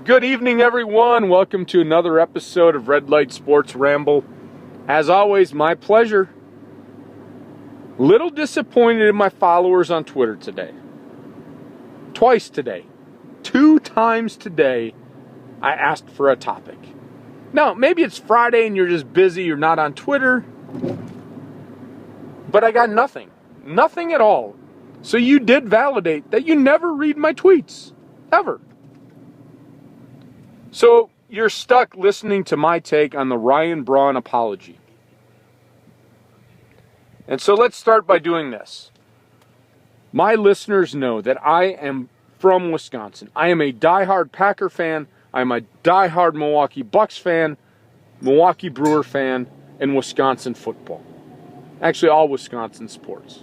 Good evening, everyone. Welcome to another episode of Light Sports Ramble. As always, my pleasure. Little disappointed in my followers on Twitter today. Twice today. 2 times today, I asked for a topic. Now, maybe it's Friday and you're just busy, you're not on Twitter. But I got nothing. Nothing at all. So you did validate that you never read my tweets. Ever. So you're stuck listening to my take on the Ryan Braun apology. And so let's start by doing this. My listeners know that I am from Wisconsin. I am a diehard Packer fan. I'm a diehard Milwaukee Bucks fan, Milwaukee Brewer fan, and Wisconsin football. Actually, all Wisconsin sports.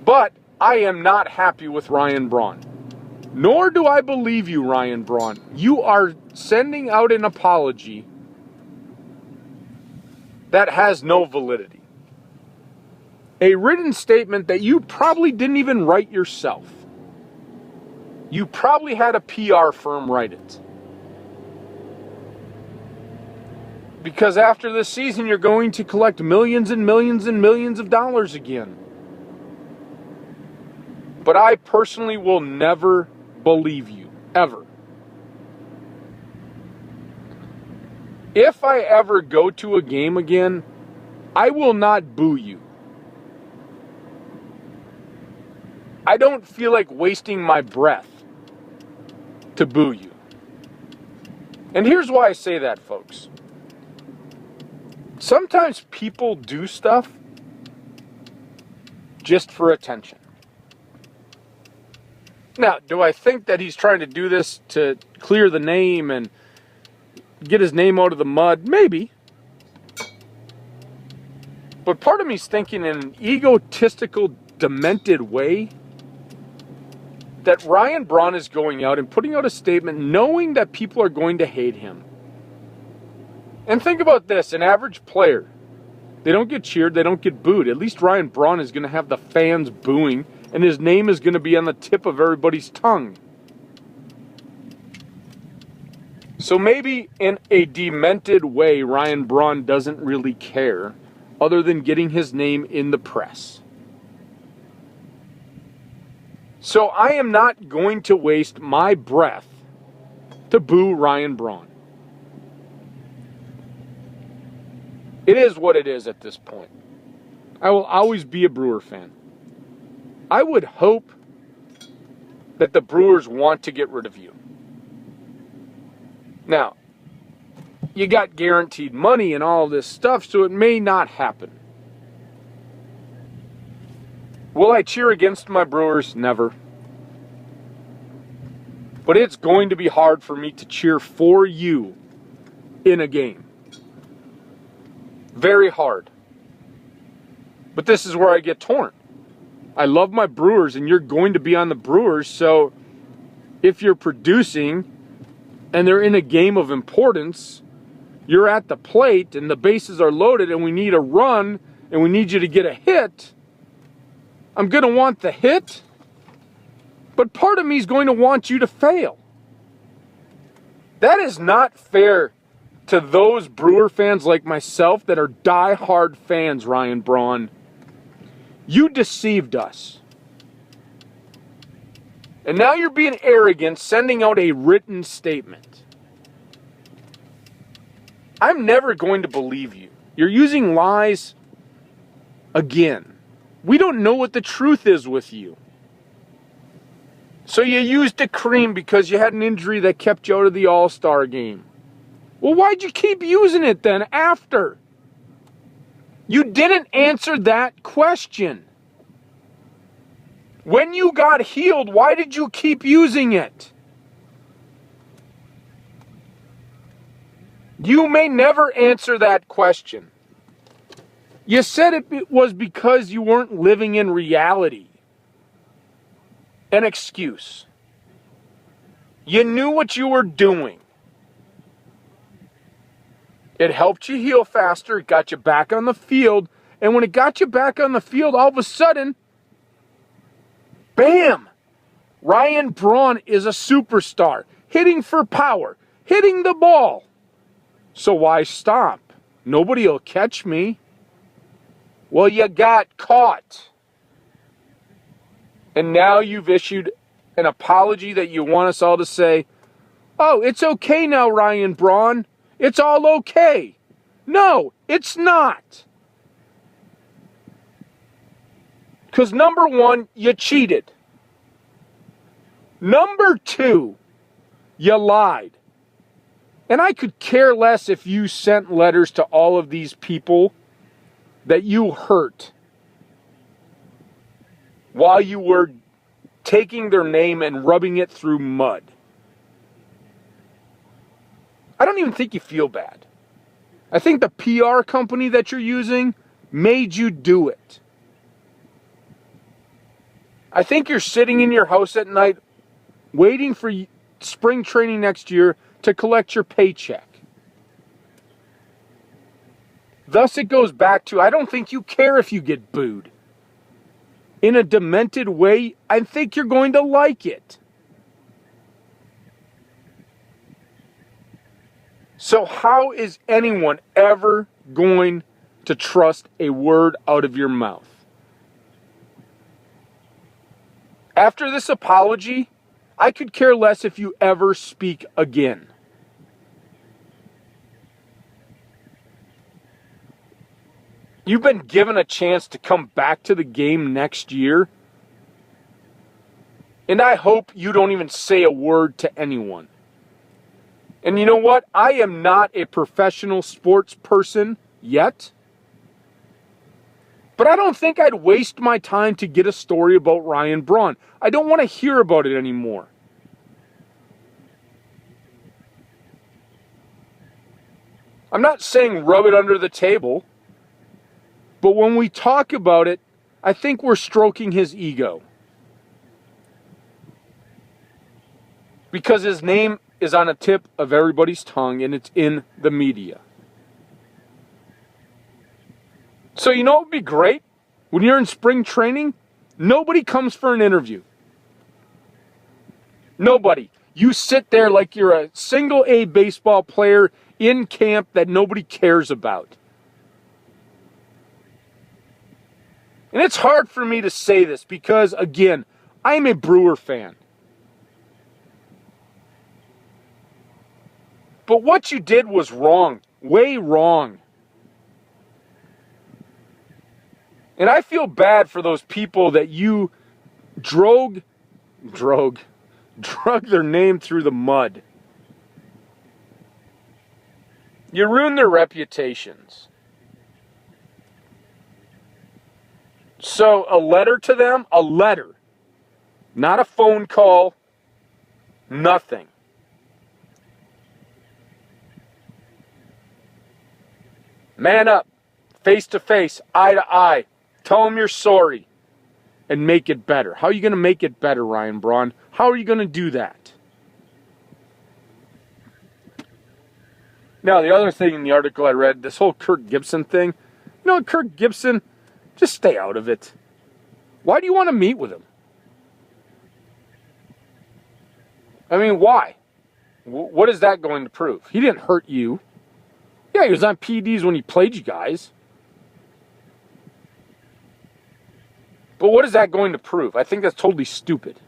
But I am not happy with Ryan Braun. Nor do I believe you, Ryan Braun. You are sending out an apology that has no validity. A written statement that you probably didn't even write yourself. You probably had a PR firm write it. Because after this season, you're going to collect millions and millions and millions of dollars again. But I personally will never believe you, ever. If I ever go to a game again, I will not boo you. I don't feel like wasting my breath to boo you. And here's why I say that, folks. Sometimes people do stuff just for attention. Now, do I think that he's trying to do this to clear the name and get his name out of the mud? Maybe. But part of me's thinking in an egotistical, demented way that Ryan Braun is going out and putting out a statement knowing that people are going to hate him. And think about this, an average player. They don't get cheered, they don't get booed. At least Ryan Braun is going to have the fans booing, and his name is going to be on the tip of everybody's tongue. So maybe in a demented way, Ryan Braun doesn't really care other than getting his name in the press. So I am not going to waste my breath to boo Ryan Braun. It is what it is at this point. I will always be a Brewer fan. I would hope that the Brewers want to get rid of you. Now, you got guaranteed money and all this stuff, so it may not happen. Will I cheer against my Brewers? Never. But it's going to be hard for me to cheer for you in a game. Very hard. But this is where I get torn. I love my Brewers, and you're going to be on the Brewers, so if you're producing and they're in a game of importance, you're at the plate and the bases are loaded and we need a run and we need you to get a hit, I'm going to want the hit, but part of me is going to want you to fail. That is not fair to those Brewer fans like myself that are die-hard fans, Ryan Braun. You deceived us. And now you're being arrogant, sending out a written statement. I'm never going to believe you. You're using lies again. We don't know what the truth is with you. So you used a cream because you had an injury that kept you out of the All-Star game. Well, why'd you keep using it then after? You didn't answer that question. When you got healed, why did you keep using it? You may never answer that question. You said it was because you weren't living in reality. An excuse. You knew what you were doing. It helped you heal faster. It got you back on the field. And when it got you back on the field, all of a sudden, bam! Ryan Braun is a superstar, hitting for power, hitting the ball. So why stop? Nobody will catch me. Well, you got caught. And now you've issued an apology that you want us all to say, oh, it's okay now, Ryan Braun. It's all okay. No, it's not. Because number one, you cheated. Number two, you lied. And I could care less if you sent letters to all of these people that you hurt while you were taking their name and rubbing it through mud. I don't even think you feel bad. I think the PR company that you're using made you do it. I think you're sitting in your house at night waiting for spring training next year to collect your paycheck. Thus it goes back to, I don't think you care if you get booed. In a demented way, I think you're going to like it. So how is anyone ever going to trust a word out of your mouth? After this apology, I could care less if you ever speak again. You've been given a chance to come back to the game next year. And I hope you don't even say a word to anyone. And you know what? I am not a professional sports person yet. But I don't think I'd waste my time to get a story about Ryan Braun. I don't want to hear about it anymore. I'm not saying rub it under the table. But when we talk about it, I think we're stroking his ego. Because his name is on the tip of everybody's tongue and it's in the media. So you know what would be great? When you're in spring training, nobody comes for an interview. Nobody. You sit there like you're a single A baseball player in camp that nobody cares about. And it's hard for me to say this because, again, I'm a Brewer fan. But what you did was wrong. Way wrong. And I feel bad for those people that you drug their name through the mud. You ruined their reputations. So a letter to them, a letter, not a phone call, nothing. Man up, face to face, eye to eye. Tell them you're sorry and make it better. How are you going to make it better, Ryan Braun? How are you going to do that? Now, the other thing in the article I read, this whole Kirk Gibson thing. You know, Kirk Gibson, just stay out of it. Why do you want to meet with him? I mean, why? What is that going to prove? He didn't hurt you. Yeah, he was on PEDs when he played you guys. But what is that going to prove? I think that's totally stupid.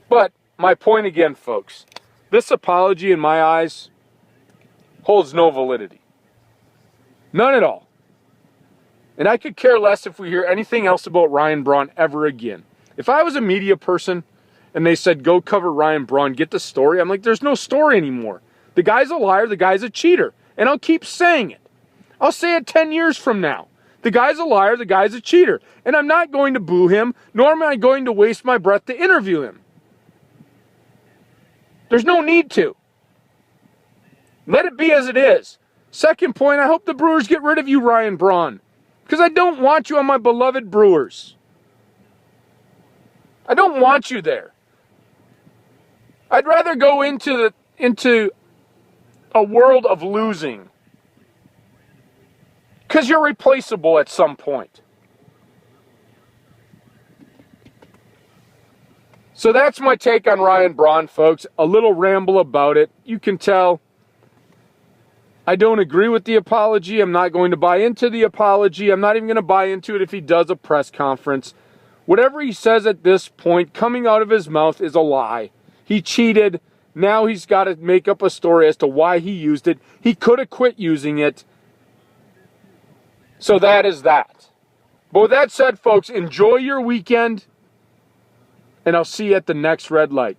But my point again, folks, this apology in my eyes holds no validity. None at all. And I could care less if we hear anything else about Ryan Braun ever again. If I was a media person and they said, go cover Ryan Braun, get the story, I'm like, there's no story anymore. The guy's a liar, the guy's a cheater. And I'll keep saying it. I'll say it 10 years from now. The guy's a liar, the guy's a cheater. And I'm not going to boo him, nor am I going to waste my breath to interview him. There's no need to. Let it be as it is. Second point, I hope the Brewers get rid of you, Ryan Braun. Because I don't want you on my beloved Brewers. I don't want you there. I'd rather go into a world of losing. Because you're replaceable at some point. So that's my take on Ryan Braun, folks. A little ramble about it. You can tell I don't agree with the apology. I'm not going to buy into the apology. I'm not even going to buy into it if he does a press conference. Whatever he says at this point, coming out of his mouth is a lie. He cheated. Now he's got to make up a story as to why he used it. He could have quit using it. So that is that. But with that said, folks, enjoy your weekend, and I'll see you at the next red light.